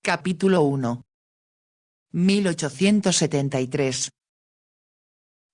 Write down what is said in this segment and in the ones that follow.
Capítulo 1. 1873.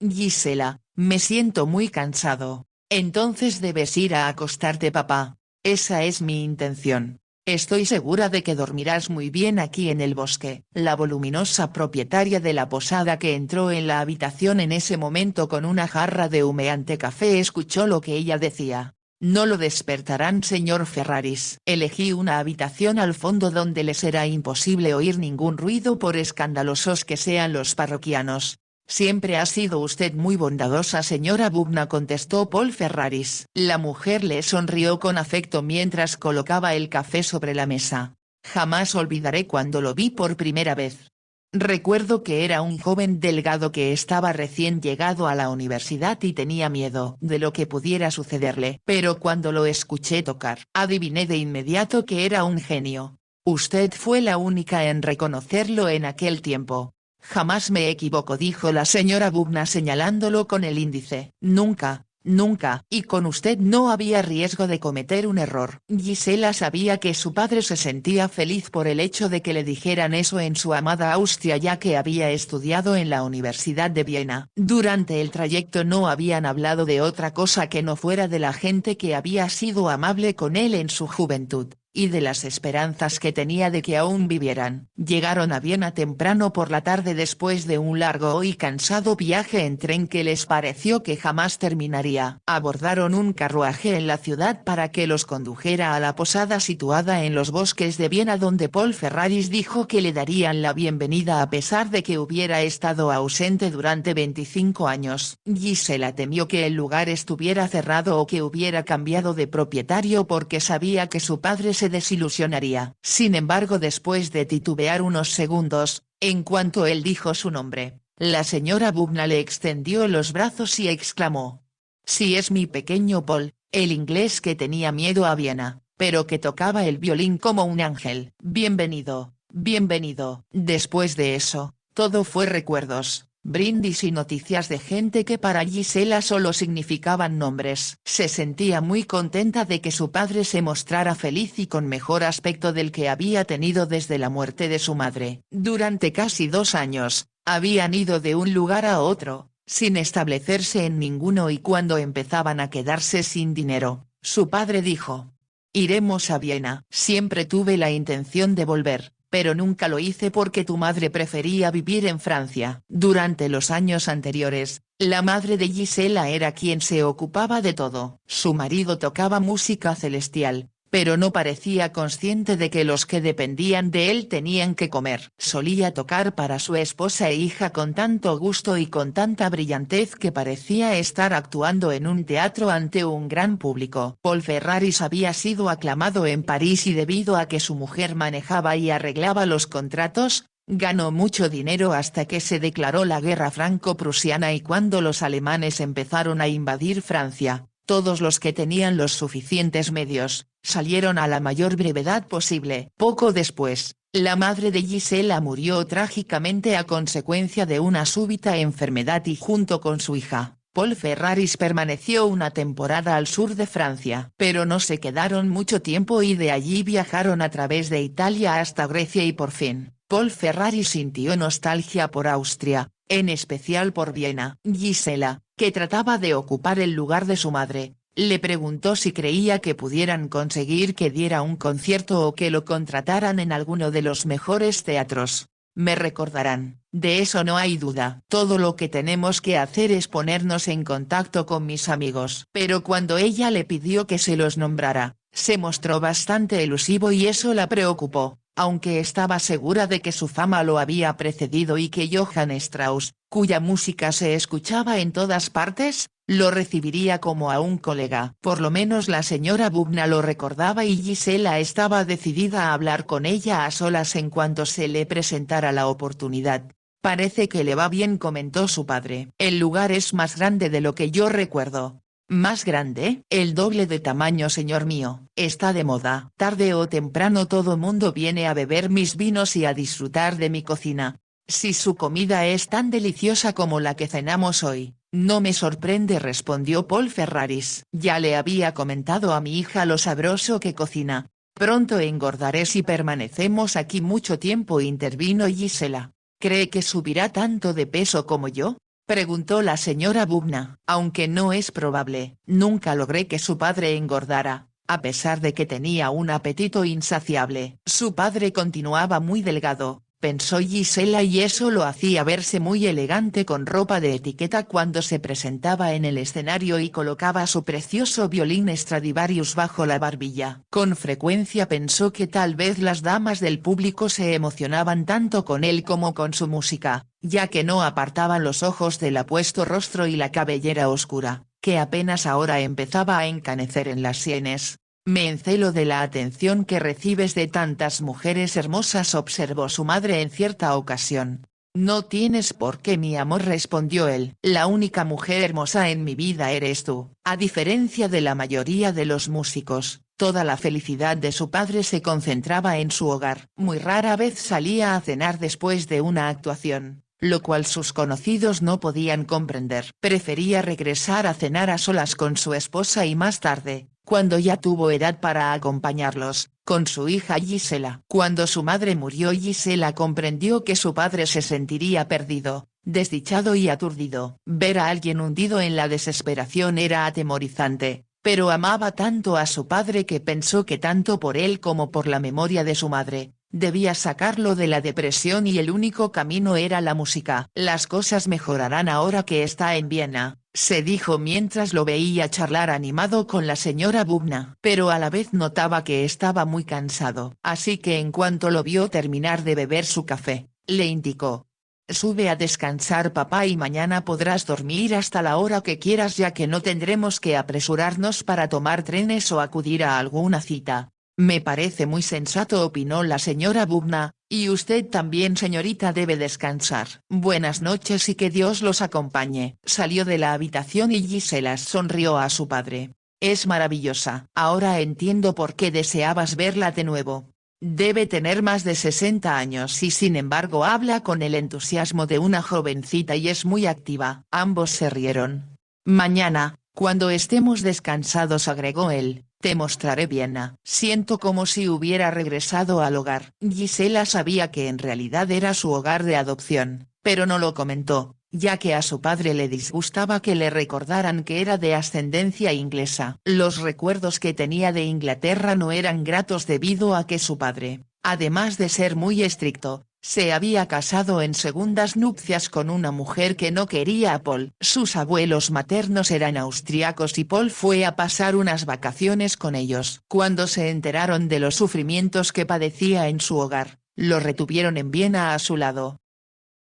Gisela, me siento muy cansado. Entonces debes ir a acostarte, papá. Esa es mi intención. Estoy segura de que dormirás muy bien aquí en el bosque. La voluminosa propietaria de la posada, que entró en la habitación en ese momento con una jarra de humeante café, escuchó lo que ella decía. No lo despertarán, señor Ferraris. Elegí una habitación al fondo donde le será imposible oír ningún ruido por escandalosos que sean los parroquianos. Siempre ha sido usted muy bondadosa, señora Bugna, contestó Paul Ferraris. La mujer le sonrió con afecto mientras colocaba el café sobre la mesa. Jamás olvidaré cuando lo vi por primera vez. Recuerdo que era un joven delgado que estaba recién llegado a la universidad y tenía miedo de lo que pudiera sucederle. Pero cuando lo escuché tocar, adiviné de inmediato que era un genio. Usted fue la única en reconocerlo en aquel tiempo. Jamás me equivoco, dijo la señora Bugna señalándolo con el índice. Nunca. Nunca. Y con usted no había riesgo de cometer un error. Gisela sabía que su padre se sentía feliz por el hecho de que le dijeran eso en su amada Austria, ya que había estudiado en la Universidad de Viena. Durante el trayecto no habían hablado de otra cosa que no fuera de la gente que había sido amable con él en su juventud, y de las esperanzas que tenía de que aún vivieran. Llegaron a Viena temprano por la tarde después de un largo y cansado viaje en tren que les pareció que jamás terminaría. Abordaron un carruaje en la ciudad para que los condujera a la posada situada en los bosques de Viena, donde Paul Ferraris dijo que le darían la bienvenida a pesar de que hubiera estado ausente durante 25 años. Gisela temió que el lugar estuviera cerrado o que hubiera cambiado de propietario, porque sabía que su padre se desilusionaría. Sin embargo, después de titubear unos segundos, en cuanto él dijo su nombre, la señora Bugna le extendió los brazos y exclamó: «Sí, es mi pequeño Paul, el inglés que tenía miedo a Viena, pero que tocaba el violín como un ángel. Bienvenido, bienvenido». Después de eso, todo fue recuerdos, brindis y noticias de gente que para Gisela solo significaban nombres. Se sentía muy contenta de que su padre se mostrara feliz y con mejor aspecto del que había tenido desde la muerte de su madre. Durante casi 2 años, habían ido de un lugar a otro, sin establecerse en ninguno, y cuando empezaban a quedarse sin dinero, su padre dijo: «Iremos a Viena». Siempre tuve la intención de volver, pero nunca lo hice porque tu madre prefería vivir en Francia. Durante los años anteriores, la madre de Gisela era quien se ocupaba de todo. Su marido tocaba música celestial, pero no parecía consciente de que los que dependían de él tenían que comer. Solía tocar para su esposa e hija con tanto gusto y con tanta brillantez que parecía estar actuando en un teatro ante un gran público. Paul Ferraris había sido aclamado en París y, debido a que su mujer manejaba y arreglaba los contratos, ganó mucho dinero hasta que se declaró la guerra franco-prusiana, y cuando los alemanes empezaron a invadir Francia, todos los que tenían los suficientes medios, salieron a la mayor brevedad posible. Poco después, la madre de Gisela murió trágicamente a consecuencia de una súbita enfermedad, y junto con su hija, Paul Ferraris permaneció una temporada al sur de Francia. Pero no se quedaron mucho tiempo y de allí viajaron a través de Italia hasta Grecia, y por fin, Paul Ferraris sintió nostalgia por Austria, en especial por Viena. Gisela, que trataba de ocupar el lugar de su madre, le preguntó si creía que pudieran conseguir que diera un concierto o que lo contrataran en alguno de los mejores teatros. «Me recordarán, de eso no hay duda. Todo lo que tenemos que hacer es ponernos en contacto con mis amigos». Pero cuando ella le pidió que se los nombrara, se mostró bastante elusivo y eso la preocupó, aunque estaba segura de que su fama lo había precedido y que Johann Strauss, cuya música se escuchaba en todas partes, lo recibiría como a un colega. Por lo menos la señora Bugna lo recordaba, y Gisela estaba decidida a hablar con ella a solas en cuanto se le presentara la oportunidad. «Parece que le va bien», comentó su padre. «El lugar es más grande de lo que yo recuerdo». «¿Más grande?». «El doble de tamaño, señor mío. Está de moda. Tarde o temprano todo mundo viene a beber mis vinos y a disfrutar de mi cocina. Si su comida es tan deliciosa como la que cenamos hoy, no me sorprende», respondió Paul Ferraris. «Ya le había comentado a mi hija lo sabroso que cocina. Pronto engordaré si permanecemos aquí mucho tiempo, intervino Gisela. ¿Cree que subirá tanto de peso como yo?, preguntó la señora Bubna. Aunque no es probable, nunca logré que su padre engordara, a pesar de que tenía un apetito insaciable. Su padre continuaba muy delgado, pensó Gisela, y eso lo hacía verse muy elegante con ropa de etiqueta cuando se presentaba en el escenario y colocaba su precioso violín Stradivarius bajo la barbilla. Con frecuencia pensó que tal vez las damas del público se emocionaban tanto con él como con su música, ya que no apartaban los ojos del apuesto rostro y la cabellera oscura, que apenas ahora empezaba a encanecer en las sienes. Me encelo de la atención que recibes de tantas mujeres hermosas, observó su madre en cierta ocasión. No tienes por qué, mi amor, respondió él. La única mujer hermosa en mi vida eres tú. A diferencia de la mayoría de los músicos, toda la felicidad de su padre se concentraba en su hogar. Muy rara vez salía a cenar después de una actuación, lo cual sus conocidos no podían comprender. Prefería regresar a cenar a solas con su esposa y más tarde, cuando ya tuvo edad, para acompañarlos, con su hija Gisela. Cuando su madre murió, Gisela comprendió que su padre se sentiría perdido, desdichado y aturdido. Ver a alguien hundido en la desesperación era atemorizante, pero amaba tanto a su padre que pensó que tanto por él como por la memoria de su madre, debía sacarlo de la depresión y el único camino era la música. Las cosas mejorarán ahora que está en Viena, se dijo mientras lo veía charlar animado con la señora Bubna. Pero a la vez notaba que estaba muy cansado. Así que en cuanto lo vio terminar de beber su café, le indicó: sube a descansar, papá, y mañana podrás dormir hasta la hora que quieras, ya que no tendremos que apresurarnos para tomar trenes o acudir a alguna cita. Me parece muy sensato, opinó la señora Bubna, y usted también, señorita, debe descansar. Buenas noches y que Dios los acompañe. Salió de la habitación y Gisela sonrió a su padre. Es maravillosa. Ahora entiendo por qué deseabas verla de nuevo. Debe tener más de 60 años y sin embargo habla con el entusiasmo de una jovencita y es muy activa. Ambos se rieron. Mañana, cuando estemos descansados, agregó él, te mostraré Viena. Siento como si hubiera regresado al hogar. Gisela sabía que en realidad era su hogar de adopción, pero no lo comentó, ya que a su padre le disgustaba que le recordaran que era de ascendencia inglesa. Los recuerdos que tenía de Inglaterra no eran gratos debido a que su padre, además de ser muy estricto, se había casado en segundas nupcias con una mujer que no quería a Paul. Sus abuelos maternos eran austriacos y Paul fue a pasar unas vacaciones con ellos. Cuando se enteraron de los sufrimientos que padecía en su hogar, lo retuvieron en Viena a su lado.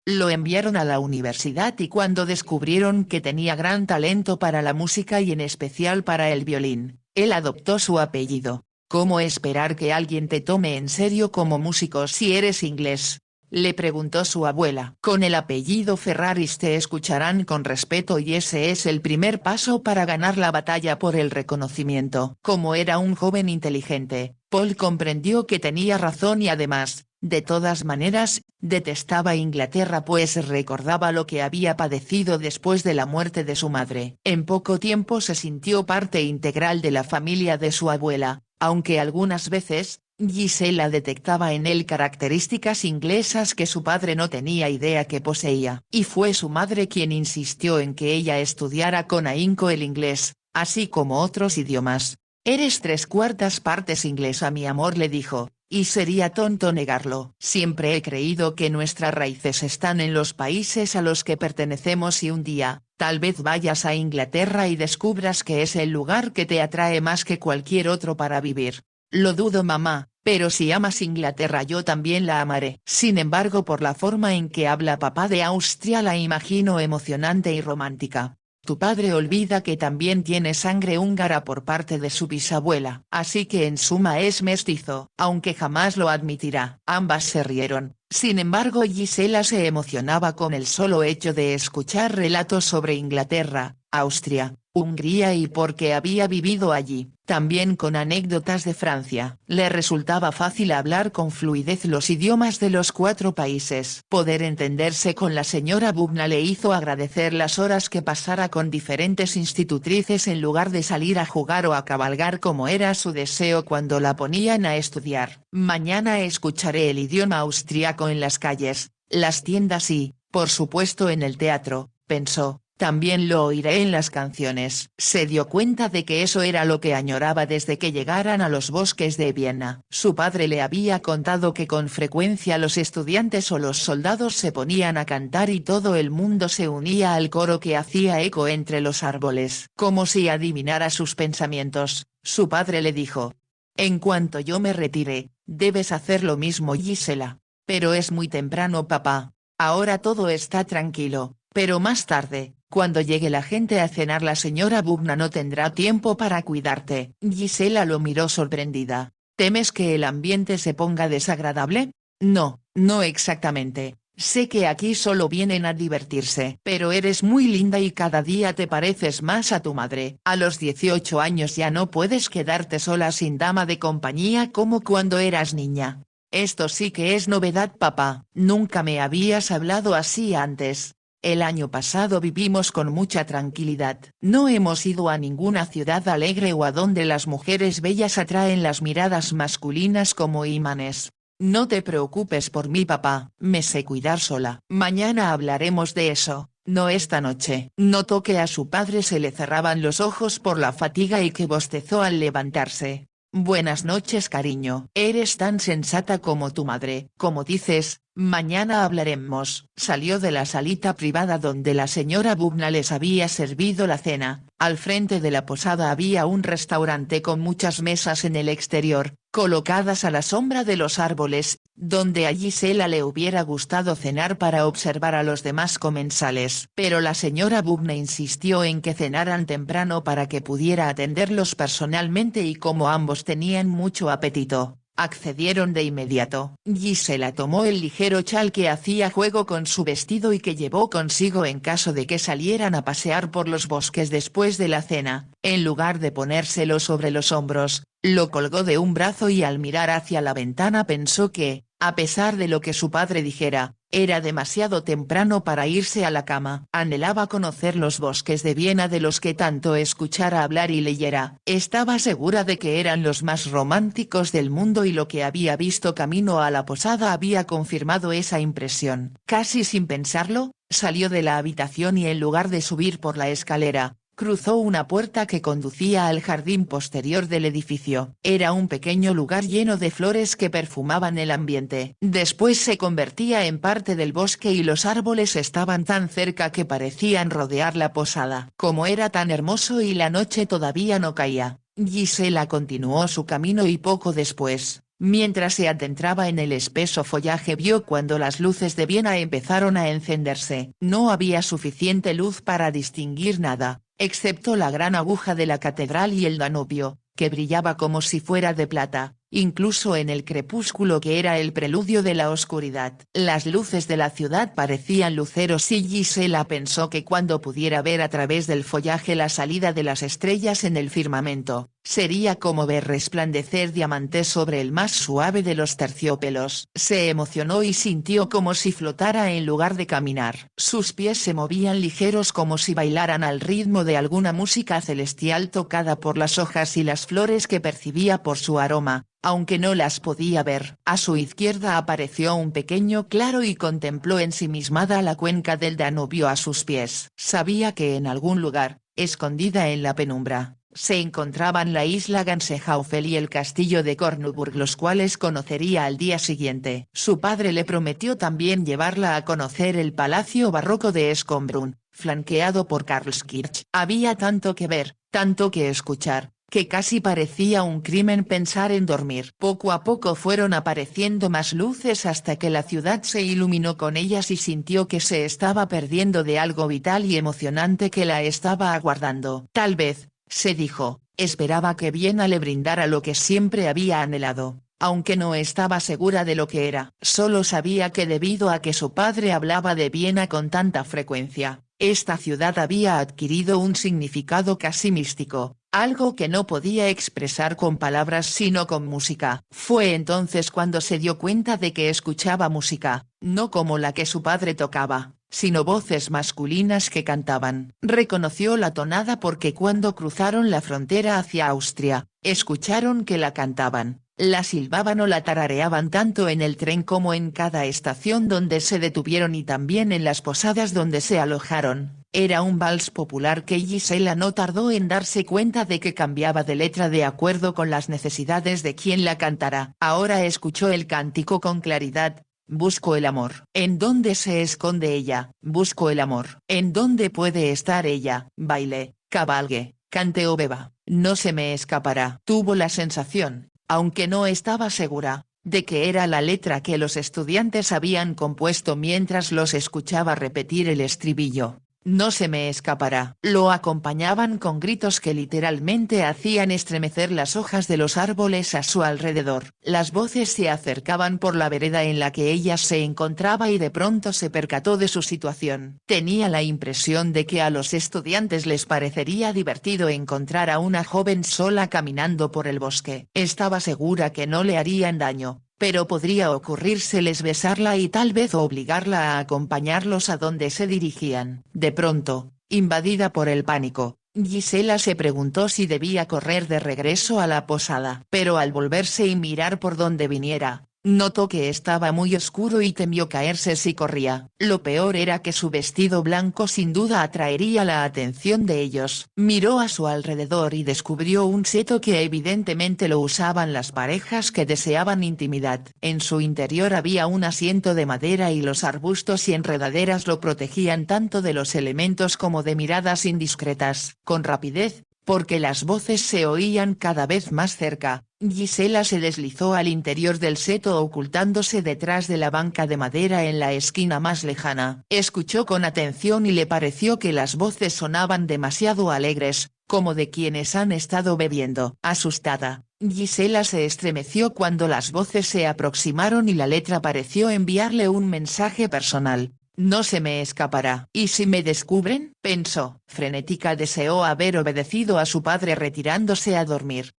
Lo enviaron a la universidad y cuando descubrieron que tenía gran talento para la música y en especial para el violín, él adoptó su apellido. ¿Cómo esperar que alguien te tome en serio como músico si eres inglés?, le preguntó su abuela. Con el apellido Ferraris te escucharán con respeto y ese es el primer paso para ganar la batalla por el reconocimiento. Como era un joven inteligente, Paul comprendió que tenía razón y además, de todas maneras, detestaba Inglaterra pues recordaba lo que había padecido después de la muerte de su madre. En poco tiempo se sintió parte integral de la familia de su abuela, aunque algunas veces, Gisela detectaba en él características inglesas que su padre no tenía idea que poseía. Y fue su madre quien insistió en que ella estudiara con ahínco el inglés, así como otros idiomas. Eres 3/4 partes inglesa, mi amor, le dijo, y sería tonto negarlo. Siempre he creído que nuestras raíces están en los países a los que pertenecemos y un día, tal vez vayas a Inglaterra y descubras que es el lugar que te atrae más que cualquier otro para vivir. Lo dudo, mamá, pero si amas Inglaterra yo también la amaré. Sin embargo, por la forma en que habla papá de Austria la imagino emocionante y romántica. Tu padre olvida que también tiene sangre húngara por parte de su bisabuela. Así que en suma es mestizo, aunque jamás lo admitirá. Ambas se rieron. Sin embargo, Gisela se emocionaba con el solo hecho de escuchar relatos sobre Inglaterra, Austria, Hungría y porque había vivido allí, también con anécdotas de Francia. Le resultaba fácil hablar con fluidez los idiomas de los 4 países. Poder entenderse con la señora Bubna le hizo agradecer las horas que pasara con diferentes institutrices en lugar de salir a jugar o a cabalgar como era su deseo cuando la ponían a estudiar. Mañana escucharé el idioma austriaco en las calles, las tiendas y, por supuesto en el teatro, pensó. También lo oiré en las canciones. Se dio cuenta de que eso era lo que añoraba desde que llegaran a los bosques de Viena. Su padre le había contado que con frecuencia los estudiantes o los soldados se ponían a cantar y todo el mundo se unía al coro que hacía eco entre los árboles. Como si adivinara sus pensamientos, su padre le dijo: «En cuanto yo me retire, debes hacer lo mismo, Gisela. Pero es muy temprano, papá. Ahora todo está tranquilo, pero más tarde, cuando llegue la gente a cenar, la señora Bubna no tendrá tiempo para cuidarte». Gisela lo miró sorprendida. «¿Temes que el ambiente se ponga desagradable?» «No, no exactamente. Sé que aquí solo vienen a divertirse. Pero eres muy linda y cada día te pareces más a tu madre. A los 18 años ya no puedes quedarte sola sin dama de compañía como cuando eras niña». «Esto sí que es novedad, papá. Nunca me habías hablado así antes. El año pasado vivimos con mucha tranquilidad. No hemos ido a ninguna ciudad alegre o a donde las mujeres bellas atraen las miradas masculinas como imanes. No te preocupes por mí, papá. Me sé cuidar sola». «Mañana hablaremos de eso, no esta noche». Notó que a su padre se le cerraban los ojos por la fatiga y que bostezó al levantarse. «Buenas noches, cariño. Eres tan sensata como tu madre. Como dices, mañana hablaremos». Salió de la salita privada donde la señora Bubna les había servido la cena. Al frente de la posada había un restaurante con muchas mesas en el exterior, colocadas a la sombra de los árboles, donde a Gisela le hubiera gustado cenar para observar a los demás comensales. Pero la señora Bubna insistió en que cenaran temprano para que pudiera atenderlos personalmente y como ambos tenían mucho apetito, accedieron de inmediato. Gisela tomó el ligero chal que hacía juego con su vestido y que llevó consigo en caso de que salieran a pasear por los bosques después de la cena. En lugar de ponérselo sobre los hombros, lo colgó de un brazo y al mirar hacia la ventana pensó que, a pesar de lo que su padre dijera, era demasiado temprano para irse a la cama. Anhelaba conocer los bosques de Viena de los que tanto escuchara hablar y leyera. Estaba segura de que eran los más románticos del mundo y lo que había visto camino a la posada había confirmado esa impresión. Casi sin pensarlo, salió de la habitación y en lugar de subir por la escalera, cruzó una puerta que conducía al jardín posterior del edificio. Era un pequeño lugar lleno de flores que perfumaban el ambiente. Después se convertía en parte del bosque y los árboles estaban tan cerca que parecían rodear la posada. Como era tan hermoso y la noche todavía no caía, Gisela continuó su camino y poco después, mientras se adentraba en el espeso follaje, vio cuando las luces de Viena empezaron a encenderse. No había suficiente luz para distinguir nada, excepto la gran aguja de la catedral y el Danubio, que brillaba como si fuera de plata, incluso en el crepúsculo que era el preludio de la oscuridad. Las luces de la ciudad parecían luceros y Gisela pensó que cuando pudiera ver a través del follaje la salida de las estrellas en el firmamento, sería como ver resplandecer diamantes sobre el más suave de los terciopelos. Se emocionó y sintió como si flotara en lugar de caminar. Sus pies se movían ligeros como si bailaran al ritmo de alguna música celestial tocada por las hojas y las flores que percibía por su aroma, aunque no las podía ver. A su izquierda apareció un pequeño claro y contempló ensimismada la cuenca del Danubio a sus pies. Sabía que en algún lugar, escondida en la penumbra, se encontraban la isla Gansehaufel y el castillo de Kornuburg, los cuales conocería al día siguiente. Su padre le prometió también llevarla a conocer el palacio barroco de Schönbrunn, flanqueado por Karlskirch. Había tanto que ver, tanto que escuchar, que casi parecía un crimen pensar en dormir. Poco a poco fueron apareciendo más luces hasta que la ciudad se iluminó con ellas y sintió que se estaba perdiendo de algo vital y emocionante que la estaba aguardando. Tal vez, se dijo, esperaba que Viena le brindara lo que siempre había anhelado, aunque no estaba segura de lo que era. Solo sabía que debido a que su padre hablaba de Viena con tanta frecuencia, Esta ciudad había adquirido un significado casi místico, algo que no podía expresar con palabras sino con música. Fue entonces cuando se dio cuenta de que escuchaba música, no como la que su padre tocaba, sino voces masculinas que cantaban. Reconoció la tonada porque cuando cruzaron la frontera hacia Austria, escucharon que la cantaban, la silbaban o la tarareaban tanto en el tren como en cada estación donde se detuvieron y también en las posadas donde se alojaron. Era un vals popular que Gisela no tardó en darse cuenta de que cambiaba de letra de acuerdo con las necesidades de quien la cantara. Ahora escuchó el cántico con claridad. Busco el amor. ¿En dónde se esconde ella? Busco el amor. ¿En dónde puede estar ella? Baile, cabalgue, cante o beba. No se me escapará. Tuvo la sensación, aunque no estaba segura, de que era la letra que los estudiantes habían compuesto mientras los escuchaba repetir el estribillo. No se me escapará. Lo acompañaban con gritos que literalmente hacían estremecer las hojas de los árboles a su alrededor. Las voces se acercaban por la vereda en la que ella se encontraba y de pronto se percató de su situación. Tenía la impresión de que a los estudiantes les parecería divertido encontrar a una joven sola caminando por el bosque. Estaba segura que no le harían daño, pero podría ocurrírseles besarla y tal vez obligarla a acompañarlos a donde se dirigían. De pronto, invadida por el pánico, Gisela se preguntó si debía correr de regreso a la posada. Pero al volverse y mirar por donde viniera, notó que estaba muy oscuro y temió caerse si corría. Lo peor era que su vestido blanco sin duda atraería la atención de ellos. Miró a su alrededor y descubrió un seto que evidentemente lo usaban las parejas que deseaban intimidad. En su interior había un asiento de madera y los arbustos y enredaderas lo protegían tanto de los elementos como de miradas indiscretas. Con rapidez, porque las voces se oían cada vez más cerca, Gisela se deslizó al interior del seto ocultándose detrás de la banca de madera en la esquina más lejana. Escuchó con atención y le pareció que las voces sonaban demasiado alegres, como de quienes han estado bebiendo. Asustada, Gisela se estremeció cuando las voces se aproximaron y la letra pareció enviarle un mensaje personal. No se me escapará. ¿Y si me descubren? Pensó. Frenética deseó haber obedecido a su padre retirándose a dormir.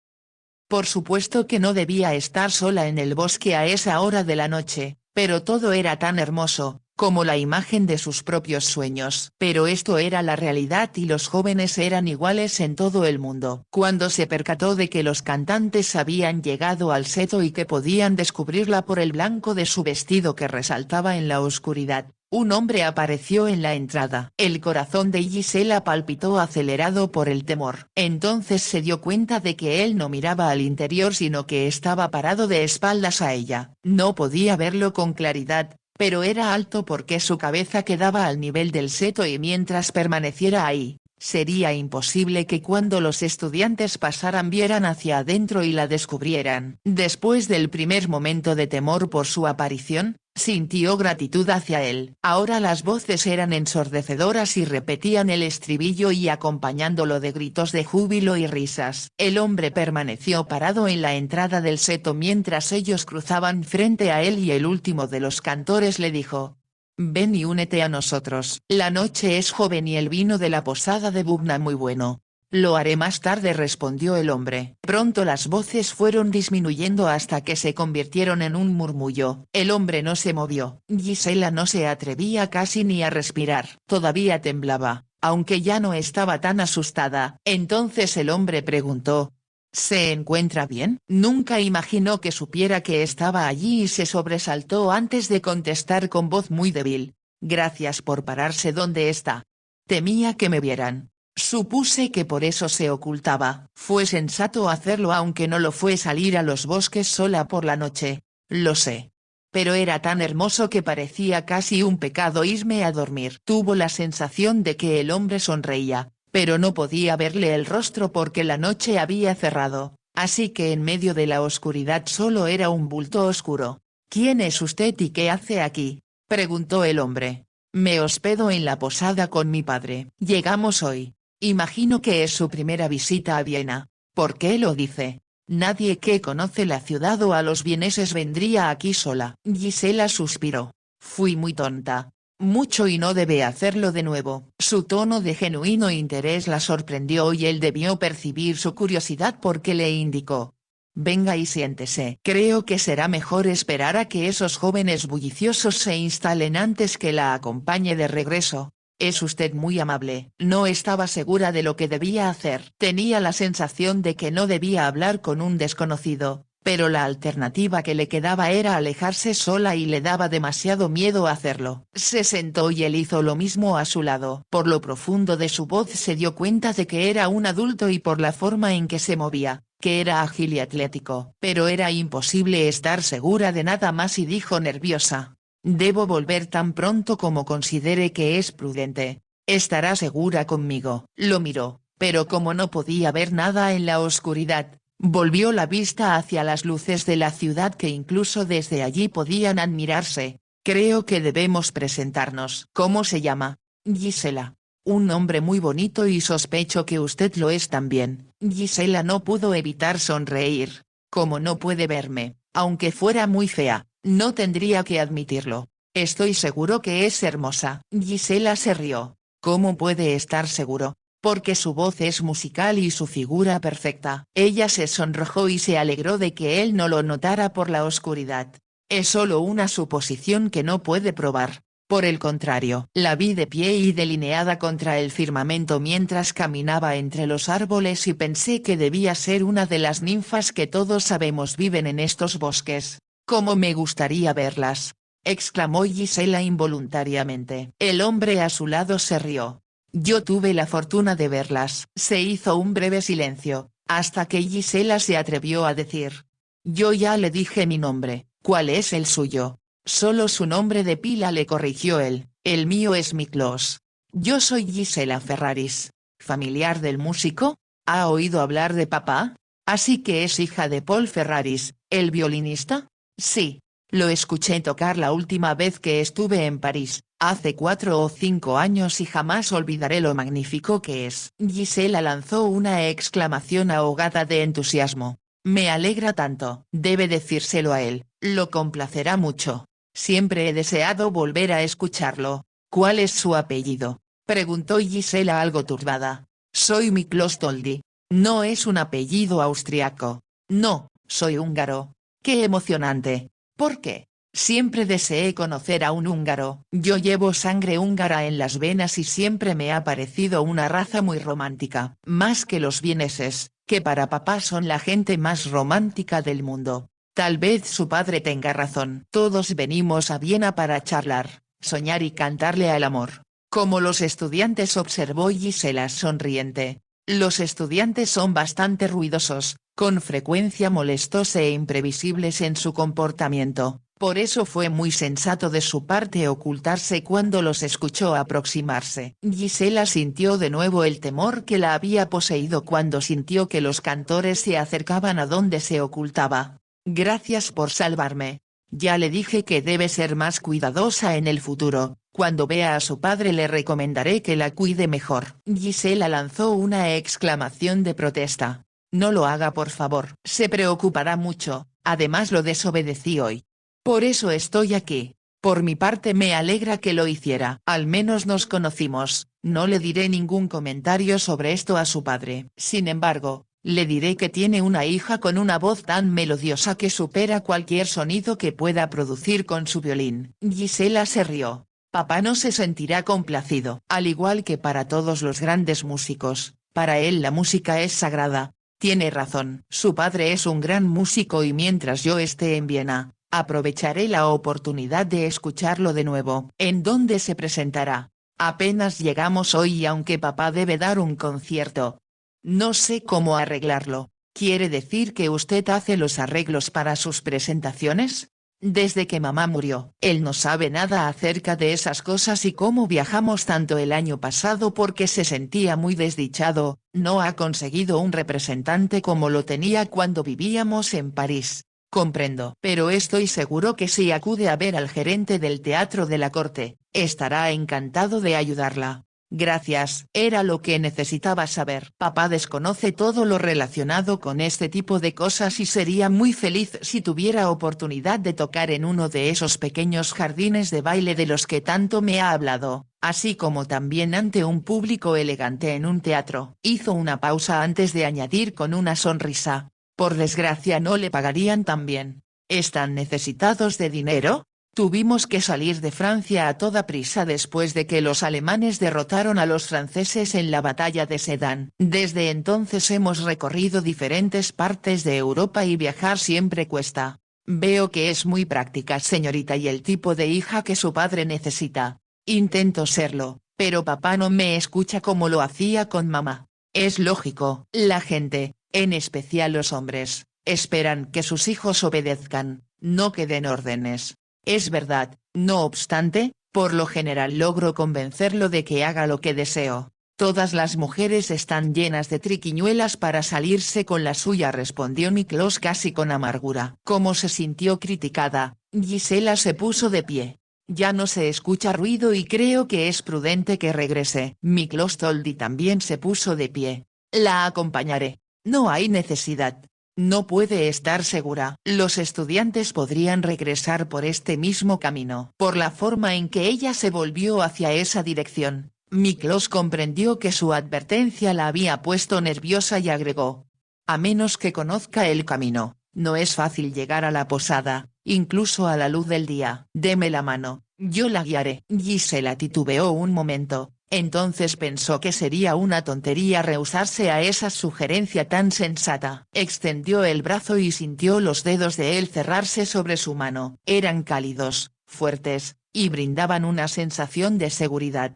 Por supuesto que no debía estar sola en el bosque a esa hora de la noche, pero todo era tan hermoso, como la imagen de sus propios sueños. Pero esto era la realidad y los jóvenes eran iguales en todo el mundo. Cuando se percató de que los cantantes habían llegado al seto y que podían descubrirla por el blanco de su vestido que resaltaba en la oscuridad, un hombre apareció en la entrada. El corazón de Gisela palpitó acelerado por el temor. Entonces se dio cuenta de que él no miraba al interior sino que estaba parado de espaldas a ella. No podía verlo con claridad, pero era alto porque su cabeza quedaba al nivel del seto y mientras permaneciera ahí, sería imposible que cuando los estudiantes pasaran vieran hacia adentro y la descubrieran. Después del primer momento de temor por su aparición, sintió gratitud hacia él. Ahora las voces eran ensordecedoras y repetían el estribillo y acompañándolo de gritos de júbilo y risas. El hombre permaneció parado en la entrada del seto mientras ellos cruzaban frente a él y el último de los cantores le dijo: «Ven y únete a nosotros. La noche es joven y el vino de la posada de Bubna muy bueno». «Lo haré más tarde», respondió el hombre. Pronto las voces fueron disminuyendo hasta que se convirtieron en un murmullo. El hombre no se movió. Gisela no se atrevía casi ni a respirar. Todavía temblaba, aunque ya no estaba tan asustada. Entonces el hombre preguntó: «¿Se encuentra bien?». Nunca imaginó que supiera que estaba allí y se sobresaltó antes de contestar con voz muy débil: «Gracias por pararse donde está. Temía que me vieran. Supuse que por eso se ocultaba». Fue sensato hacerlo aunque no lo fue salir a los bosques sola por la noche. «Lo sé. Pero era tan hermoso que parecía casi un pecado irme a dormir». Tuvo la sensación de que el hombre sonreía, pero no podía verle el rostro porque la noche había cerrado, así que en medio de la oscuridad solo era un bulto oscuro. «¿Quién es usted y qué hace aquí?», preguntó el hombre. «Me hospedo en la posada con mi padre. Llegamos hoy. Imagino que es su primera visita a Viena». «¿Por qué lo dice? Nadie que conoce la ciudad o a los vieneses vendría aquí sola». Gisela suspiró. «Fui muy tonta. mucho y no debe hacerlo de nuevo. Su tono de genuino interés la sorprendió y él debió percibir su curiosidad porque le indicó: venga y siéntese. Creo que será mejor esperar a que esos jóvenes bulliciosos se instalen antes que la acompañe de regreso. Es usted muy amable. No estaba segura de lo que debía hacer. Tenía la sensación de que no debía hablar con un desconocido, pero la alternativa que le quedaba era alejarse sola y le daba demasiado miedo hacerlo. Se sentó y él hizo lo mismo a su lado. Por lo profundo de su voz se dio cuenta de que era un adulto y por la forma en que se movía, que era ágil y atlético. Pero era imposible estar segura de nada más y dijo nerviosa: debo volver tan pronto como considere que es prudente. ¿Estará segura conmigo? Lo miró, pero como no podía ver nada en la oscuridad, volvió la vista hacia las luces de la ciudad que incluso desde allí podían admirarse. Creo que debemos presentarnos. ¿Cómo se llama? Gisela. Un nombre muy bonito y sospecho que usted lo es también. Gisela no pudo evitar sonreír. Como no puede verme, aunque fuera muy fea, no tendría que admitirlo. Estoy seguro que es hermosa. Gisela se rió. ¿Cómo puede estar seguro? Porque su voz es musical y su figura perfecta. Ella se sonrojó y se alegró de que él no lo notara por la oscuridad. Es solo una suposición que no puede probar. Por el contrario, la vi de pie y delineada contra el firmamento mientras caminaba entre los árboles y pensé que debía ser una de las ninfas que todos sabemos viven en estos bosques. «¿Cómo me gustaría verlas?», exclamó Gisela involuntariamente. El hombre a su lado se rió. «Yo tuve la fortuna de verlas». Se hizo un breve silencio, hasta que Gisela se atrevió a decir: «Yo ya le dije mi nombre». «¿Cuál es el suyo?». «Solo su nombre de pila», le corrigió él. «El mío es Miklos. Yo soy Gisela Ferraris». «¿Familiar del músico? ¿Ha oído hablar de papá? Así que es hija de Paul Ferraris, el violinista». «Sí. Lo escuché tocar la última vez que estuve en París, hace 4 o 5 años y jamás olvidaré lo magnífico que es». Gisela lanzó una exclamación ahogada de entusiasmo. «Me alegra tanto». «Debe decírselo a él, lo complacerá mucho. Siempre he deseado volver a escucharlo». «¿Cuál es su apellido?», preguntó Gisela algo turbada. «Soy Miklos Toldi». «No es un apellido austriaco». «No, soy húngaro». «Qué emocionante. ¿Por qué?». «Siempre deseé conocer a un húngaro. Yo llevo sangre húngara en las venas y siempre me ha parecido una raza muy romántica. Más que los vieneses, que para papá son la gente más romántica del mundo». Tal vez su padre tenga razón. Todos venimos a Viena para charlar, soñar y cantarle al amor. Como los estudiantes, observó Gisela sonriente. Los estudiantes son bastante ruidosos, con frecuencia molestos e imprevisibles en su comportamiento. Por eso fue muy sensato de su parte ocultarse cuando los escuchó aproximarse. Gisela sintió de nuevo el temor que la había poseído cuando sintió que los cantores se acercaban a donde se ocultaba. «Gracias por salvarme. Ya le dije que debe ser más cuidadosa en el futuro. Cuando vea a su padre le recomendaré que la cuide mejor». Gisela lanzó una exclamación de protesta. «No lo haga, por favor. Se preocupará mucho, además lo desobedecí hoy. Por eso estoy aquí». «Por mi parte me alegra que lo hiciera. Al menos nos conocimos». «No le diré ningún comentario sobre esto a su padre. Sin embargo, le diré que tiene una hija con una voz tan melodiosa que supera cualquier sonido que pueda producir con su violín». Gisela se rió. «Papá no se sentirá complacido». «Al igual que para todos los grandes músicos, para él la música es sagrada». «Tiene razón. Su padre es un gran músico y mientras yo esté en Viena, aprovecharé la oportunidad de escucharlo de nuevo». «¿En dónde se presentará?». «Apenas llegamos hoy y aunque papá debe dar un concierto, no sé cómo arreglarlo». «¿Quiere decir que usted hace los arreglos para sus presentaciones?». «Desde que mamá murió». «Él no sabe nada acerca de esas cosas y cómo viajamos tanto el año pasado porque se sentía muy desdichado, no ha conseguido un representante como lo tenía cuando vivíamos en París». «Comprendo. Pero estoy seguro que si acude a ver al gerente del Teatro de la Corte, estará encantado de ayudarla». Gracias. Era lo que necesitaba saber. Papá desconoce todo lo relacionado con este tipo de cosas y sería muy feliz si tuviera oportunidad de tocar en uno de esos pequeños jardines de baile de los que tanto me ha hablado, así como también ante un público elegante en un teatro. Hizo una pausa antes de añadir con una sonrisa. Por desgracia no le pagarían tan bien. ¿Están necesitados de dinero? Tuvimos que salir de Francia a toda prisa después de que los alemanes derrotaron a los franceses en la batalla de Sedan. Desde entonces hemos recorrido diferentes partes de Europa y viajar siempre cuesta. Veo que es muy práctica, señorita, y el tipo de hija que su padre necesita. Intento serlo, pero papá no me escucha como lo hacía con mamá. Es lógico, la gente, en especial los hombres, esperan que sus hijos obedezcan, no que den órdenes. Es verdad, no obstante, por lo general logro convencerlo de que haga lo que deseo. Todas las mujeres están llenas de triquiñuelas para salirse con la suya, respondió Miklos casi con amargura. Como se sintió criticada, Gisela se puso de pie. Ya no se escucha ruido y creo que es prudente que regrese. Miklos Toldi también se puso de pie. La acompañaré. No hay necesidad. No puede estar segura. Los estudiantes podrían regresar por este mismo camino. Por la forma en que ella se volvió hacia esa dirección, Miklos comprendió que su advertencia la había puesto nerviosa y agregó. A menos que conozca el camino, no es fácil llegar a la posada, incluso a la luz del día. Deme la mano, yo la guiaré. Gisela titubeó un momento. Entonces pensó que sería una tontería rehusarse a esa sugerencia tan sensata. Extendió el brazo y sintió los dedos de él cerrarse sobre su mano. Eran cálidos, fuertes, y brindaban una sensación de seguridad.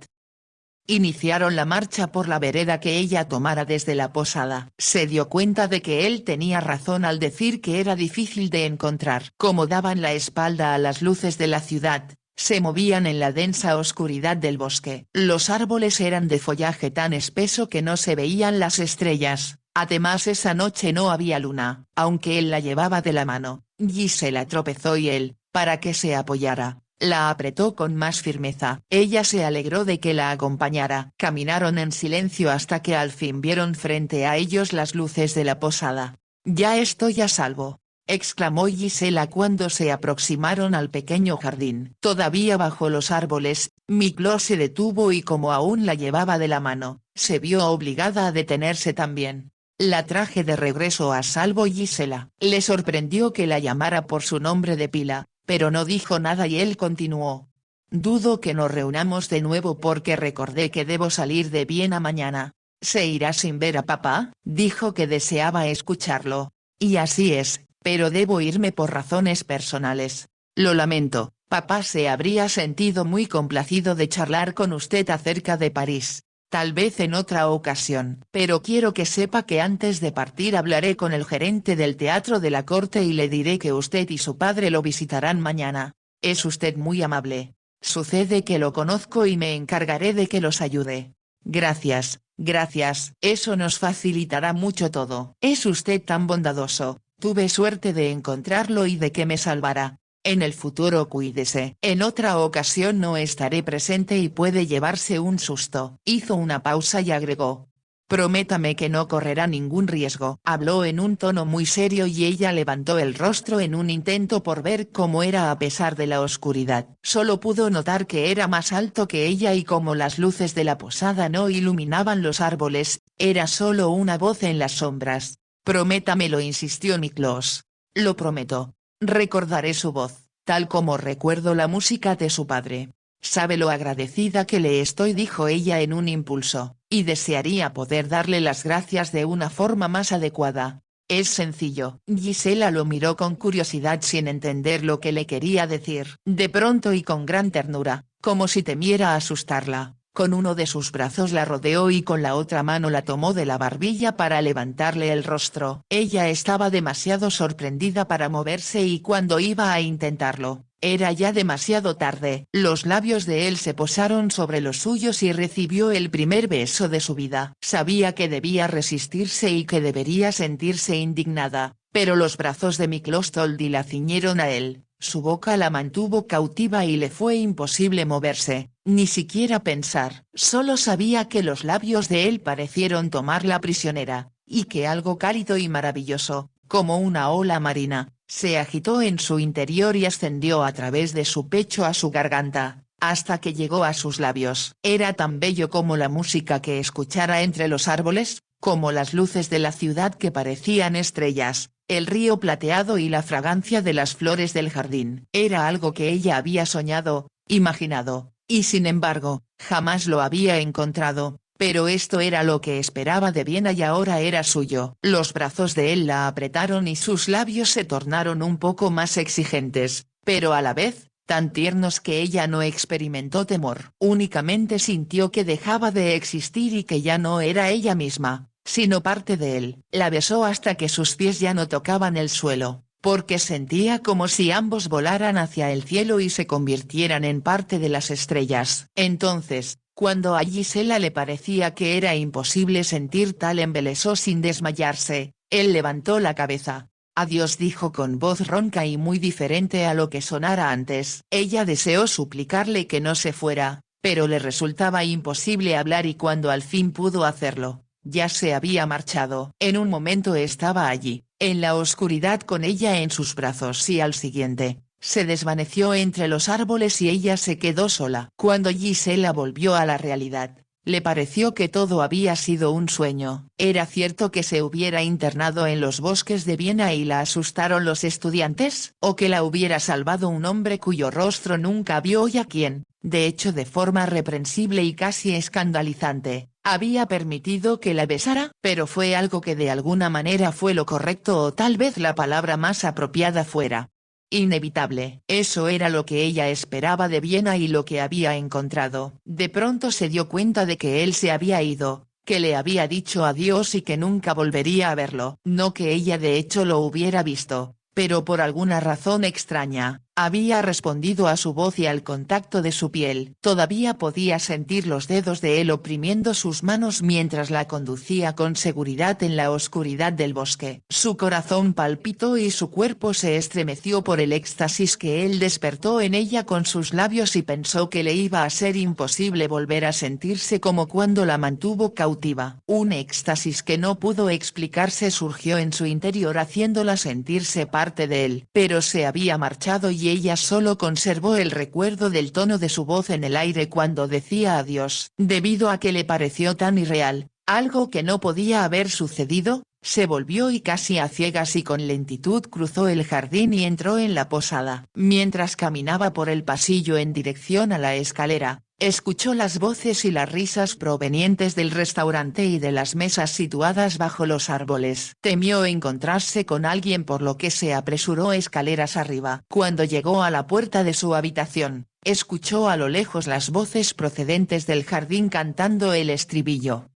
Iniciaron la marcha por la vereda que ella tomara desde la posada. Se dio cuenta de que él tenía razón al decir que era difícil de encontrar. Como daban la espalda a las luces de la ciudad, se movían en la densa oscuridad del bosque. Los árboles eran de follaje tan espeso que no se veían las estrellas. Además esa noche no había luna. Aunque él la llevaba de la mano, Gisela tropezó y él, para que se apoyara, la apretó con más firmeza. Ella se alegró de que la acompañara. Caminaron en silencio hasta que al fin vieron frente a ellos las luces de la posada. «Ya estoy a salvo», exclamó Gisela cuando se aproximaron al pequeño jardín. Todavía bajo los árboles, Miklos se detuvo y como aún la llevaba de la mano, se vio obligada a detenerse también. La traje de regreso a salvo. Gisela. Le sorprendió que la llamara por su nombre de pila, pero no dijo nada y él continuó. «Dudo que nos reunamos de nuevo porque recordé que debo salir de Viena mañana». «¿Se irá sin ver a papá?», dijo que deseaba escucharlo. «Y así es, pero debo irme por razones personales. Lo lamento, papá se habría sentido muy complacido de charlar con usted acerca de París. Tal vez en otra ocasión. Pero quiero que sepa que antes de partir hablaré con el gerente del Teatro de la Corte y le diré que usted y su padre lo visitarán mañana. Es usted muy amable. Sucede que lo conozco y me encargaré de que los ayude». «Gracias, gracias. Eso nos facilitará mucho todo. Es usted tan bondadoso. Tuve suerte de encontrarlo y de que me salvara. En el futuro cuídese. En otra ocasión no estaré presente y puede llevarse un susto». Hizo una pausa y agregó. «Prométame que no correrá ningún riesgo». Habló en un tono muy serio y ella levantó el rostro en un intento por ver cómo era a pesar de la oscuridad. Solo pudo notar que era más alto que ella y como las luces de la posada no iluminaban los árboles, era solo una voz en las sombras. «Prométamelo», insistió Miklos. «Lo prometo. Recordaré su voz, tal como recuerdo la música de su padre. Sabe lo agradecida que le estoy», dijo ella en un impulso, «y desearía poder darle las gracias de una forma más adecuada. Es sencillo». Gisela lo miró con curiosidad sin entender lo que le quería decir. De pronto y con gran ternura, como si temiera asustarla, con uno de sus brazos la rodeó y con la otra mano la tomó de la barbilla para levantarle el rostro. Ella estaba demasiado sorprendida para moverse y cuando iba a intentarlo, era ya demasiado tarde. Los labios de él se posaron sobre los suyos y recibió el primer beso de su vida. Sabía que debía resistirse y que debería sentirse indignada, pero los brazos de Miklos Toldi la ciñeron a él, su boca la mantuvo cautiva y le fue imposible moverse, ni siquiera pensar. Solo sabía que los labios de él parecieron tomarla prisionera, y que algo cálido y maravilloso, como una ola marina, se agitó en su interior y ascendió a través de su pecho a su garganta, hasta que llegó a sus labios. Era tan bello como la música que escuchara entre los árboles, como las luces de la ciudad que parecían estrellas, el río plateado y la fragancia de las flores del jardín. Era algo que ella había soñado, imaginado, y sin embargo, jamás lo había encontrado, pero esto era lo que esperaba de Viena y ahora era suyo. Los brazos de él la apretaron y sus labios se tornaron un poco más exigentes, pero a la vez, tan tiernos que ella no experimentó temor. Únicamente sintió que dejaba de existir y que ya no era ella misma, sino parte de él. La besó hasta que sus pies ya no tocaban el suelo, porque sentía como si ambos volaran hacia el cielo y se convirtieran en parte de las estrellas. Entonces, cuando a Gisela le parecía que era imposible sentir tal embeleso sin desmayarse, él levantó la cabeza. Adiós, dijo con voz ronca y muy diferente a lo que sonara antes. Ella deseó suplicarle que no se fuera, pero le resultaba imposible hablar y cuando al fin pudo hacerlo, ya se había marchado. En un momento estaba allí, en la oscuridad con ella en sus brazos y al siguiente, se desvaneció entre los árboles y ella se quedó sola. Cuando Gisela volvió a la realidad, le pareció que todo había sido un sueño. ¿Era cierto que se hubiera internado en los bosques de Viena y la asustaron los estudiantes? ¿O que la hubiera salvado un hombre cuyo rostro nunca vio y a quien, de hecho de forma reprensible y casi escandalizante, había permitido que la besara? Pero fue algo que de alguna manera fue lo correcto o tal vez la palabra más apropiada fuera inevitable. Eso era lo que ella esperaba de Viena y lo que había encontrado. De pronto se dio cuenta de que él se había ido, que le había dicho adiós y que nunca volvería a verlo. No que ella de hecho lo hubiera visto, pero por alguna razón extraña, había respondido a su voz y al contacto de su piel. Todavía podía sentir los dedos de él oprimiendo sus manos mientras la conducía con seguridad en la oscuridad del bosque. Su corazón palpitó y su cuerpo se estremeció por el éxtasis que él despertó en ella con sus labios y pensó que le iba a ser imposible volver a sentirse como cuando la mantuvo cautiva. Un éxtasis que no pudo explicarse surgió en su interior haciéndola sentirse parte de él. Pero se había marchado y ella solo conservó el recuerdo del tono de su voz en el aire cuando decía adiós. Debido a que le pareció tan irreal, algo que no podía haber sucedido, se volvió y casi a ciegas y con lentitud cruzó el jardín y entró en la posada. Mientras caminaba por el pasillo en dirección a la escalera, escuchó las voces y las risas provenientes del restaurante y de las mesas situadas bajo los árboles. Temió encontrarse con alguien por lo que se apresuró escaleras arriba. Cuando llegó a la puerta de su habitación, escuchó a lo lejos las voces procedentes del jardín cantando el estribillo.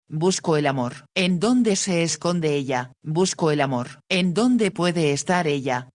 Busco el amor. ¿En dónde se esconde ella? Busco el amor. ¿En dónde puede estar ella?